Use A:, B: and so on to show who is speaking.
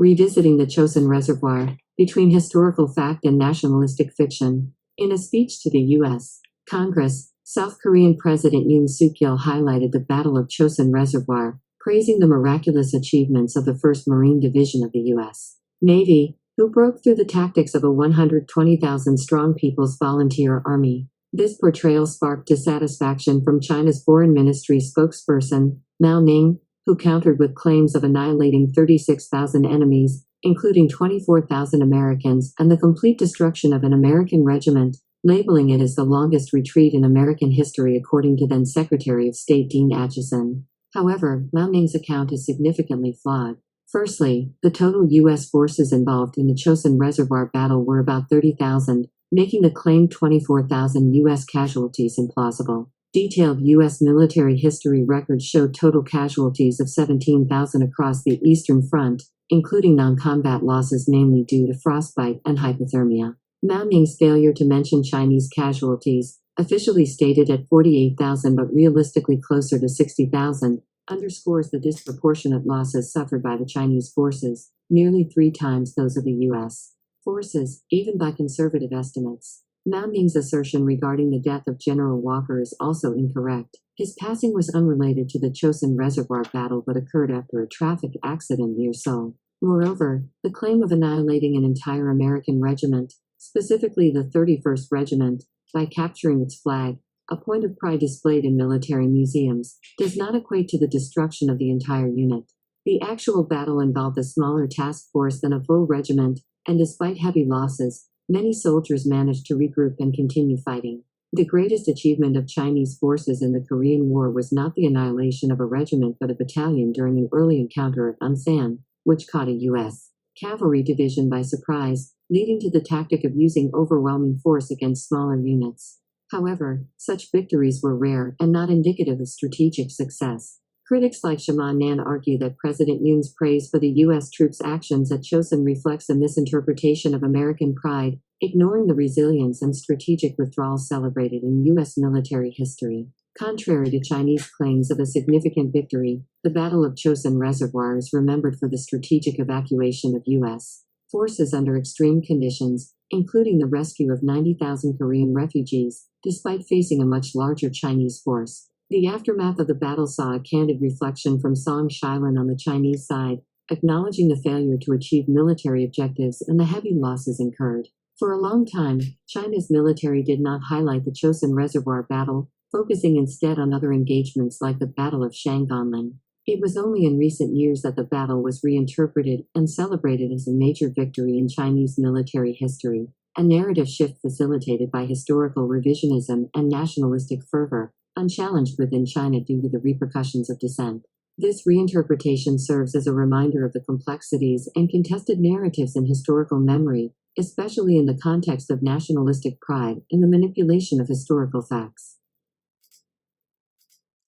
A: Revisiting the Chosin Reservoir, Between Historical Fact and Nationalistic Fiction. In a speech to the U.S. Congress, South Korean President Yoon Suk-yeol highlighted the Battle of Chosin Reservoir, praising the miraculous achievements of the 1st Marine Division of the U.S. Navy, who broke through the tactics of a 120,000-strong People's Volunteer Army. This portrayal sparked dissatisfaction from China's Foreign Ministry spokesperson, Mao Ning, who countered with claims of annihilating 36,000 enemies, including 24,000 Americans, and the complete destruction of an American regiment, labeling it as the longest retreat in American history according to then Secretary of State Dean Acheson. However, Mao Ning's account is significantly flawed. Firstly, the total U.S. forces involved in the Chosin Reservoir battle were about 30,000, making the claimed 24,000 U.S. casualties implausible. Detailed U.S. military history records showed total casualties of 17,000 across the Eastern Front, including non-combat losses mainly due to frostbite and hypothermia. Mao Ning's failure to mention Chinese casualties, officially stated at 48,000 but realistically closer to 60,000, underscores the disproportionate losses suffered by the Chinese forces, nearly 3 times those of the U.S. forces, even by conservative estimates. Mao Ning's assertion regarding the death of General Walker is also incorrect. His passing was unrelated to the Chosin Reservoir battle but occurred after a traffic accident near Seoul. Moreover, the claim of annihilating an entire American regiment, specifically the 31st Regiment, by capturing its flag, a point of pride displayed in military museums, does not equate to the destruction of the entire unit. The actual battle involved a smaller task force than a full regiment, and despite heavy losses, many soldiers managed to regroup and continue fighting. The greatest achievement of Chinese forces in the Korean War was not the annihilation of a regiment but a battalion during an early encounter at Unsan, which caught a U.S. cavalry division by surprise, leading to the tactic of using overwhelming force against smaller units. However, such victories were rare and not indicative of strategic success. Critics like Shima Nan argue that President Yoon's praise for the U.S. troops' actions at Chosin reflects a misinterpretation of American pride, ignoring the resilience and strategic withdrawal celebrated in U.S. military history. Contrary to Chinese claims of a significant victory, the Battle of Chosin Reservoir is remembered for the strategic evacuation of U.S. forces under extreme conditions, including the rescue of 90,000 Korean refugees, despite facing a much larger Chinese force. The aftermath of the battle saw a candid reflection from Song Shilin on the Chinese side, acknowledging the failure to achieve military objectives and the heavy losses incurred. For a long time, China's military did not highlight the Chosin Reservoir battle, focusing instead on other engagements like the Battle of Shanggonlin. It was only in recent years that the battle was reinterpreted and celebrated as a major victory in Chinese military history, a narrative shift facilitated by historical revisionism and nationalistic fervor, unchallenged within China due to the repercussions of dissent. This reinterpretation serves as a reminder of the complexities and contested narratives in historical memory, especially in the context of nationalistic pride and the manipulation of historical facts.